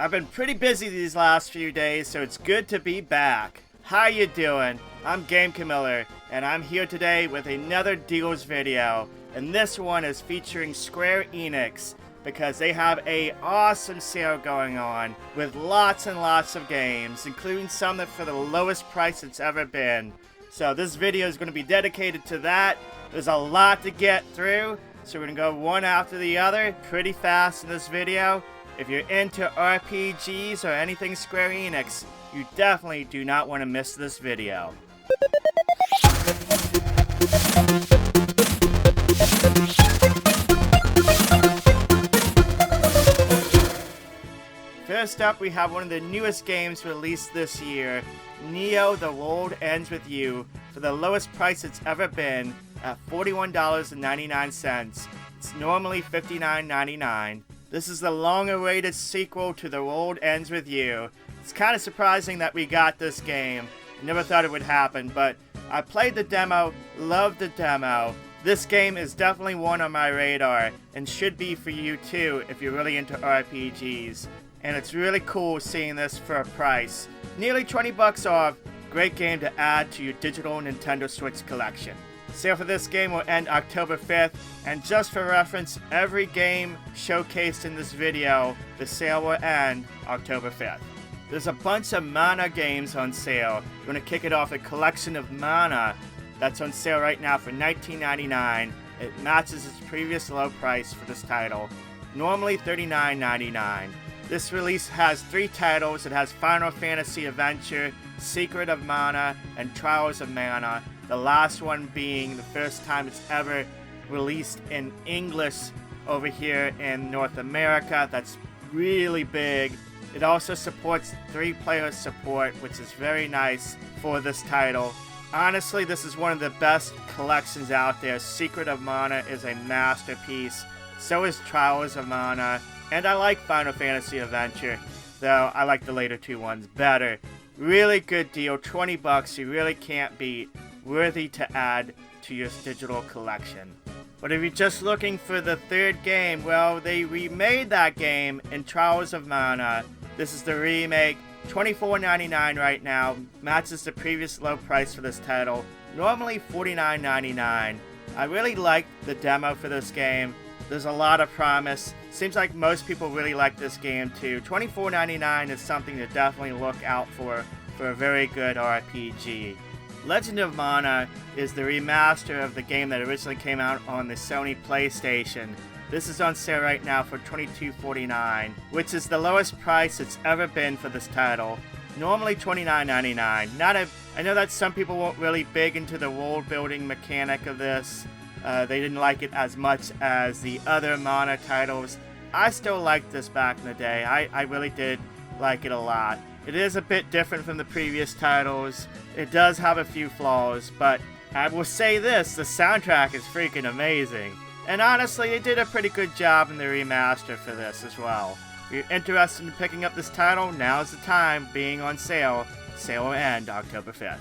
I've been pretty busy these last few days, so it's good to be back. How you doing? I'm Game Camiller, and I'm here today with another deals video. And this one is featuring Square Enix, because they have a awesome sale going on with lots and lots of games, including some that for the lowest price it's ever been. So this video is going to be dedicated to that. There's a lot to get through, so we're going to go one after the other pretty fast in this video. If you're into RPGs or anything Square Enix, you definitely do not want to miss this video. First up, we have one of the newest games released this year, Neo: The World Ends With You, for the lowest price it's ever been at $41.99. It's normally $59.99. This is the long-awaited sequel to The World Ends With You. It's kind of surprising that we got this game. I never thought it would happen, but I played the demo, loved the demo. This game is definitely one on my radar, and should be for you too if you're really into RPGs. And it's really cool seeing this for a price. Nearly 20 bucks off. Great game to add to your digital Nintendo Switch collection. Sale for this game will end October 5th, and just for reference, every game showcased in this video, the sale will end October 5th. There's a bunch of Mana games on sale. We're going to kick it off, a collection of Mana that's on sale right now for $19.99. It matches its previous low price for this title, normally $39.99. This release has 3 titles. It has Final Fantasy Adventure, Secret of Mana, and Trials of Mana. The last one being the first time it's ever released in English over here in North America. That's really big. It also supports 3-player support, which is very nice for this title. Honestly, this is one of the best collections out there. Secret of Mana is a masterpiece. So is Trials of Mana. And I like Final Fantasy Adventure, though I like the later 2 ones better. Really good deal, 20 bucks, you really can't beat. Worthy to add to your digital collection. But if you're just looking for the 3rd game, well, they remade that game in Trials of Mana. This is the remake, $24.99 right now, matches the previous low price for this title, normally $49.99. I really liked the demo for this game. There's a lot of promise. Seems like most people really like this game too. $24.99 is something to definitely look out for a very good RPG. Legend of Mana is the remaster of the game that originally came out on the Sony PlayStation. This is on sale right now for $22.49, which is the lowest price it's ever been for this title. Normally $29.99. I know that some people weren't really big into the world building mechanic of this. They didn't like it as much as the other Mana titles. I still liked this back in the day. I really did like it a lot. It is a bit different from the previous titles. It does have a few flaws, but I will say this, the soundtrack is freaking amazing. And honestly, they did a pretty good job in the remaster for this as well. If you're interested in picking up this title, now's the time, being on sale. Sale will end October 5th.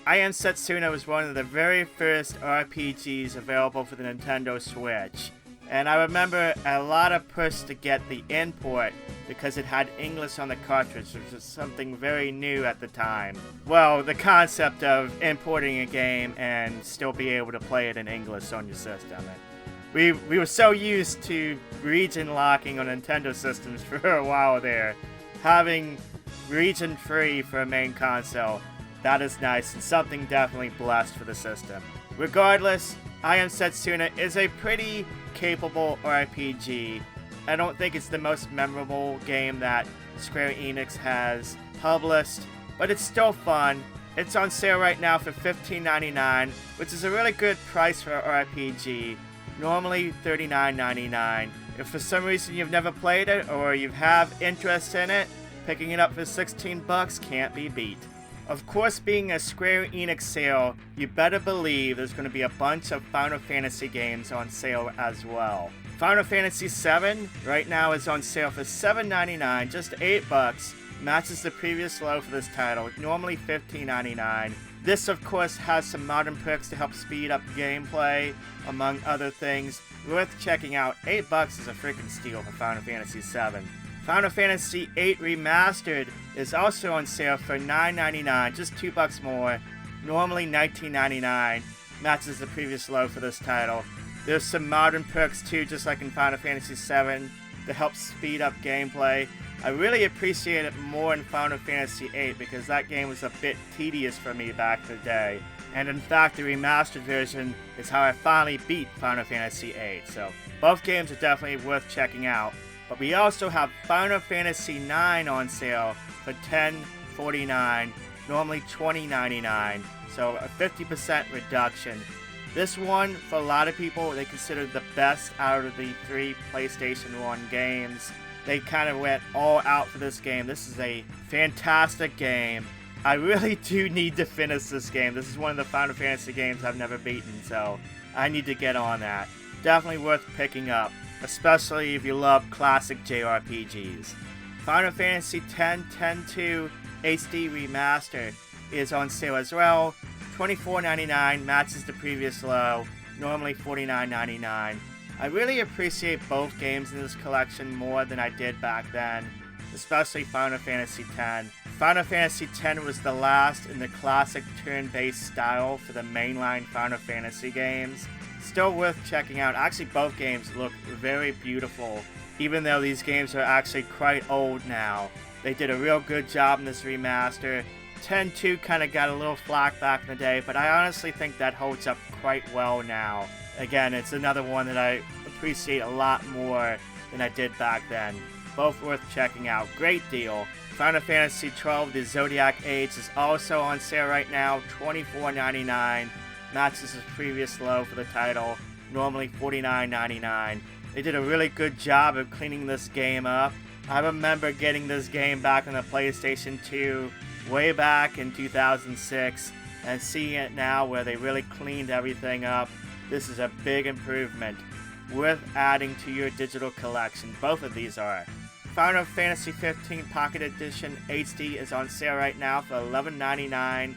Am Setsuna was one of the very first RPGs available for the Nintendo Switch. And I remember a lot of push to get the import because it had English on the cartridge, which was something very new at the time. Well, the concept of importing a game and still be able to play it in English on your system. We were so used to region locking on Nintendo systems for a while there. Having region free for a main console, that is nice and something definitely blessed for the system. Regardless, Am Setsuna is a pretty capable RPG. I don't think it's the most memorable game that Square Enix has published, but it's still fun. It's on sale right now for $15.99, which is a really good price for an RPG. Normally $39.99. If for some reason you've never played it or you have interest in it, picking it up for 16 bucks can't be beat. Of course, being a Square Enix sale, you better believe there's going to be a bunch of Final Fantasy games on sale as well. Final Fantasy VII right now is on sale for $7.99, just 8 bucks. Matches the previous low for this title, normally $15.99. This, of course, has some modern perks to help speed up gameplay, among other things. Worth checking out. $8 is a freaking steal for Final Fantasy VII. Final Fantasy VIII Remastered is also on sale for $9.99, just $2 more. Normally $19.99. Matches the previous low for this title. There's some modern perks too, just like in Final Fantasy VII, to help speed up gameplay. I really appreciate it more in Final Fantasy VIII because that game was a bit tedious for me back in the day. And in fact, the remastered version is how I finally beat Final Fantasy VIII. So both games are definitely worth checking out. But we also have Final Fantasy IX on sale for $10.49, normally $20.99. So a 50% reduction. This one, for a lot of people, they consider the best out of the 3 PlayStation 1 games. They kind of went all out for this game. This is a fantastic game. I really do need to finish this game. This is one of the Final Fantasy games I've never beaten, so I need to get on that. Definitely worth picking up, especially if you love classic JRPGs. Final Fantasy X 10-2 HD Remaster is on sale as well. $24.99, matches the previous low, normally $49.99. I really appreciate both games in this collection more than I did back then, especially Final Fantasy X. Final Fantasy X was the last in the classic turn-based style for the mainline Final Fantasy games. Still worth checking out. Actually, both games look very beautiful, even though these games are actually quite old now. They did a real good job in this remaster. 10-2 kind of got a little flack back in the day, but I honestly think that holds up quite well now. Again, it's another one that I appreciate a lot more than I did back then. Both worth checking out. Great deal. Final Fantasy XII, the ZODIAC Age, is also on sale right now, $24.99. Matches the previous low for the title, normally $49.99. They did a really good job of cleaning this game up. I remember getting this game back on the PlayStation 2 way back in 2006 and seeing it now where they really cleaned everything up. This is a big improvement, worth adding to your digital collection. Both of these are. Final Fantasy XV Pocket Edition HD is on sale right now for $11.99,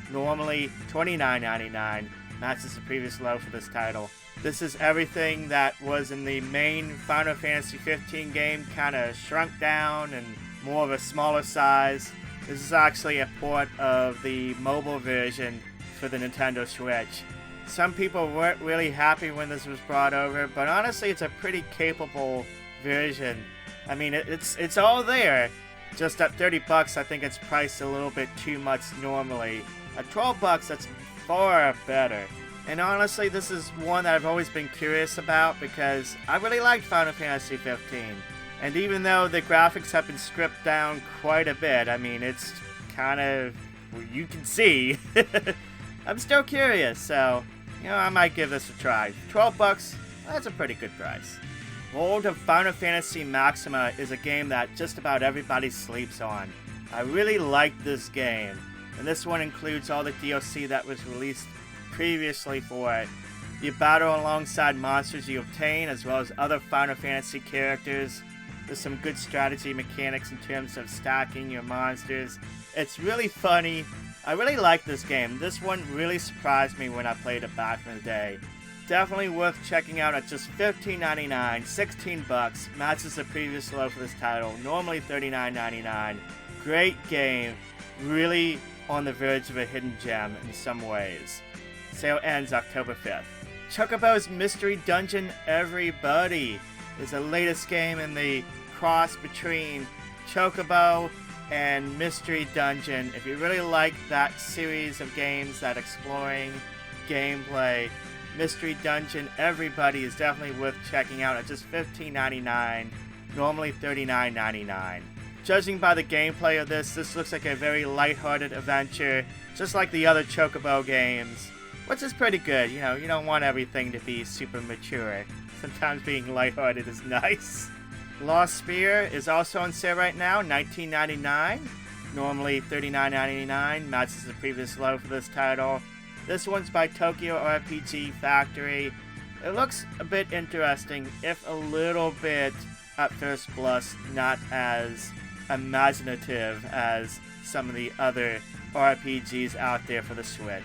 normally $29.99. Matches the previous low for this title. This is everything that was in the main Final Fantasy XV game, kind of shrunk down and more of a smaller size. This is actually a port of the mobile version for the Nintendo Switch. Some people weren't really happy when this was brought over, but honestly it's a pretty capable version. I mean, it's all there. Just at $30, I think it's priced a little bit too much normally. At $12, that's far better. And honestly, this is one that I've always been curious about because I really liked Final Fantasy XV. And even though the graphics have been stripped down quite a bit, I mean, it's kind of, well, you can see. I'm still curious, so, you know, I might give this a try. $12, that's a pretty good price. World of Final Fantasy Maxima is a game that just about everybody sleeps on. I really like this game, and this one includes all the DLC that was released previously for it. You battle alongside monsters you obtain, as well as other Final Fantasy characters. There's some good strategy mechanics in terms of stacking your monsters. It's really funny. I really like this game. This one really surprised me when I played it back in the day. Definitely worth checking out at just $15.99, $16. Matches the previous low for this title, normally $39.99. Great game. Really on the verge of a hidden gem in some ways. Sale ends October 5th. Chocobo's Mystery Dungeon Everybody is the latest game in the cross between Chocobo and Mystery Dungeon. If you really like that series of games, that exploring gameplay, Mystery Dungeon Everybody is definitely worth checking out at just $15.99, normally $39.99. Judging by the gameplay of this looks like a very lighthearted adventure, just like the other Chocobo games, which is pretty good. You know, you don't want everything to be super mature. Sometimes being lighthearted is nice. Lost Sphere is also on sale right now, $19.99, normally $39.99, matches the previous low for this title. This one's by Tokyo RPG Factory. It looks a bit interesting, if a little bit, at first blush, not as imaginative as some of the other RPGs out there for the Switch.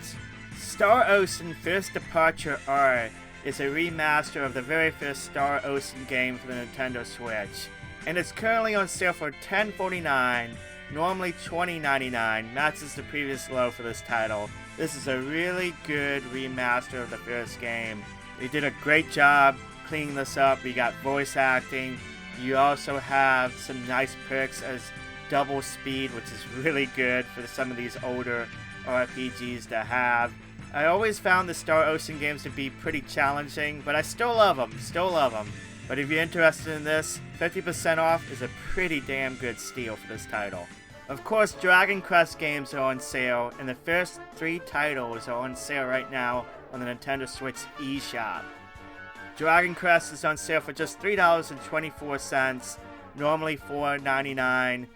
Star Ocean First Departure R is a remaster of the very first Star Ocean game for the Nintendo Switch. and it's currently on sale for $10.49, normally $20.99, matches the previous low for this title. This is a really good remaster of the first game. They did a great job cleaning this up. We got voice acting. You also have some nice perks as double speed, which is really good for some of these older RPGs to have. I always found the Star Ocean games to be pretty challenging, but I still love them, But if you're interested in this, 50% off is a pretty damn good steal for this title. Of course, Dragon Quest games are on sale, and the first 3 titles are on sale right now on the Nintendo Switch eShop. Dragon Quest is on sale for just $3.24, normally $4.99.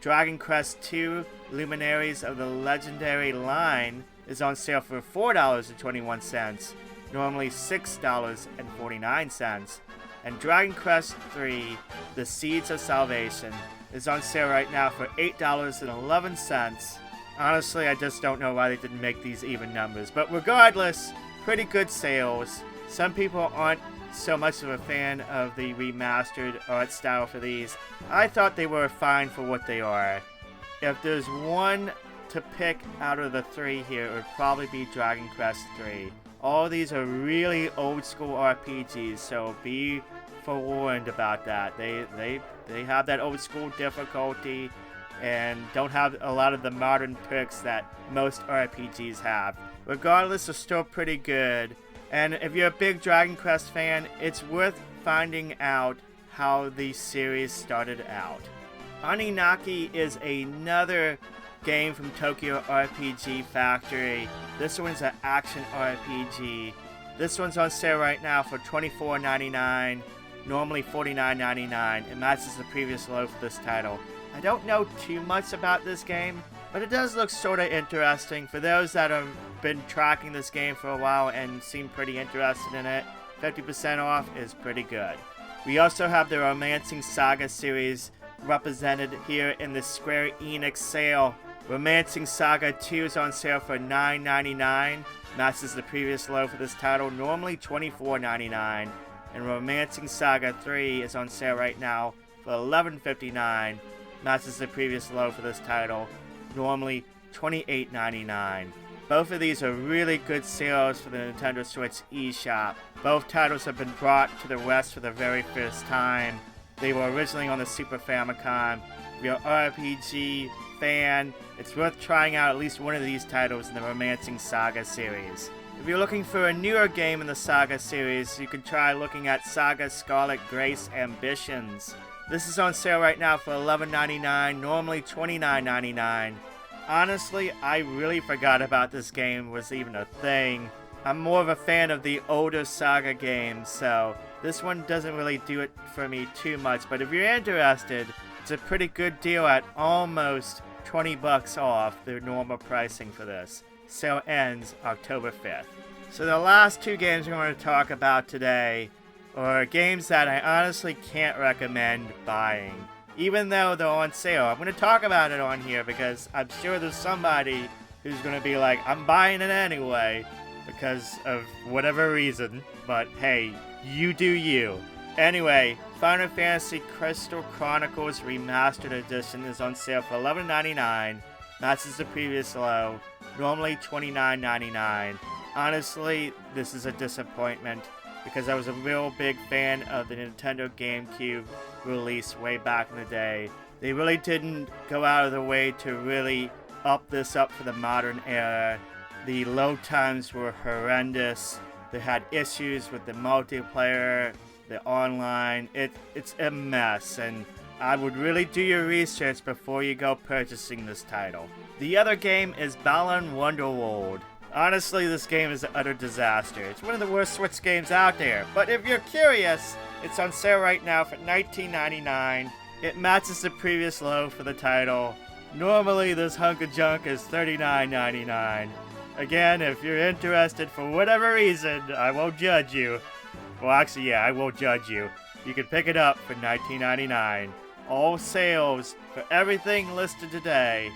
Dragon Quest II Luminaries of the Legendary Line is on sale for $4.21, normally $6.49. And Dragon Quest III The Seeds of Salvation is on sale right now for $8.11. Honestly, I just don't know why they didn't make these even numbers. But regardless, pretty good sales. Some people aren't so much of a fan of the remastered art style for these. I thought they were fine for what they are. If there's one to pick out of the 3 here, it would probably be Dragon Quest III. All of these are really old school RPGs, so be forewarned about that. They have that old school difficulty and don't have a lot of the modern perks that most RPGs have. Regardless, they're still pretty good. And if you're a big Dragon Quest fan, it's worth finding out how the series started out. ONINAKI is another game from Tokyo RPG Factory. This one's an action RPG. This one's on sale right now for $24.99, normally $49.99. It matches the previous low for this title. I don't know too much about this game, but it does look sort of interesting. For those that have been tracking this game for a while and seem pretty interested in it, 50% off is pretty good. We also have the Romancing Saga series represented here in the Square Enix sale. Romancing Saga 2 is on sale for $9.99, matches the previous low for this title, normally $24.99. And Romancing Saga 3 is on sale right now for $11.59, matches the previous low for this title, normally $28.99. Both of these are really good sales for the Nintendo Switch eShop. Both titles have been brought to the West for the very first time. They were originally on the Super Famicom. If you're an RPG fan, it's worth trying out at least one of these titles in the Romancing Saga series. If you're looking for a newer game in the Saga series, you can try looking at SaGa Scarlet Grace Ambitions. This is on sale right now for $11.99, normally $29.99. Honestly, I really forgot about this game was even a thing. I'm more of a fan of the older Saga games, so this one doesn't really do it for me too much. But if you're interested, it's a pretty good deal at almost $20 off the normal pricing for this. Sale ends October 5th. So the last 2 games we're going to talk about today are games that I honestly can't recommend buying, even though they're on sale. I'm going to talk about it on here because I'm sure there's somebody who's going to be like, I'm buying it anyway because of whatever reason. But hey, you do you. Anyway, Final Fantasy Crystal Chronicles Remastered Edition is on sale for $11.99. Matches the previous low, normally $29.99. Honestly, this is a disappointment because I was a real big fan of the Nintendo GameCube release way back in the day. They really didn't go out of the way to really up this up for the modern era. The load times were horrendous. They had issues with the multiplayer, the online. It's a mess, and I would really do your research before you go purchasing this title. The other game is Balan Wonderworld. Honestly, this game is an utter disaster. It's one of the worst Switch games out there. But if you're curious, it's on sale right now for $19.99. It matches the previous low for the title. Normally, this hunk of junk is $39.99. Again, if you're interested for whatever reason, I won't judge you. Well, actually, yeah, I won't judge you. You can pick it up for $19.99. All sales for everything listed today,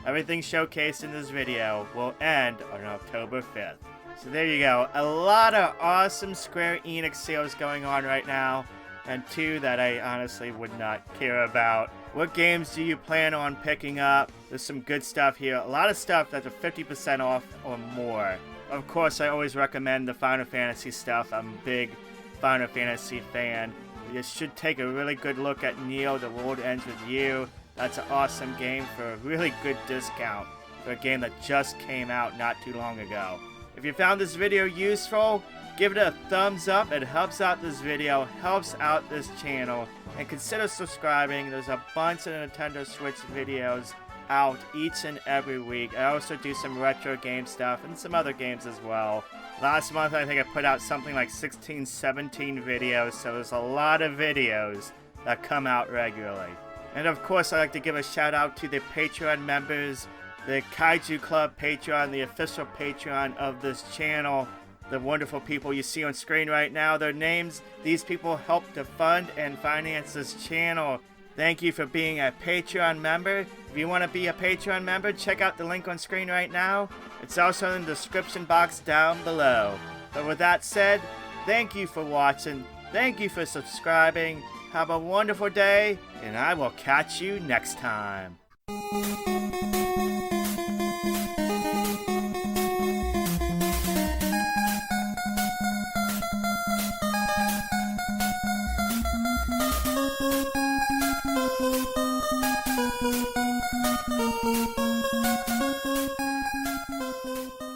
everything showcased in this video, will end on October 5th. So there you go. A lot of awesome Square Enix sales going on right now. and 2 that I honestly would not care about. What games do you plan on picking up? There's some good stuff here. A lot of stuff that's a 50% off or more. Of course, I always recommend the Final Fantasy stuff. I'm a big Final Fantasy fan. You should take a really good look at Neo, The World Ends With You. That's an awesome game for a really good discount for a game that just came out not too long ago. If you found this video useful, give it a thumbs up. It helps out this video, helps out this channel, and consider subscribing. There's a bunch of Nintendo Switch videos out each and every week. I also do some retro game stuff and some other games as well. Last month I think I put out something like 16, 17 videos, so there's a lot of videos that come out regularly. And of course I'd like to give a shout out to the Patreon members, the Kaiju Club Patreon, the official Patreon of this channel. The wonderful people you see on screen right now, their names, these people help to fund and finance this channel. Thank you for being a Patreon member. If you want to be a Patreon member, check out the link on screen right now. It's also in the description box down below. But with that said, thank you for watching, thank you for subscribing, have a wonderful day, and I will catch you next time. Thank you.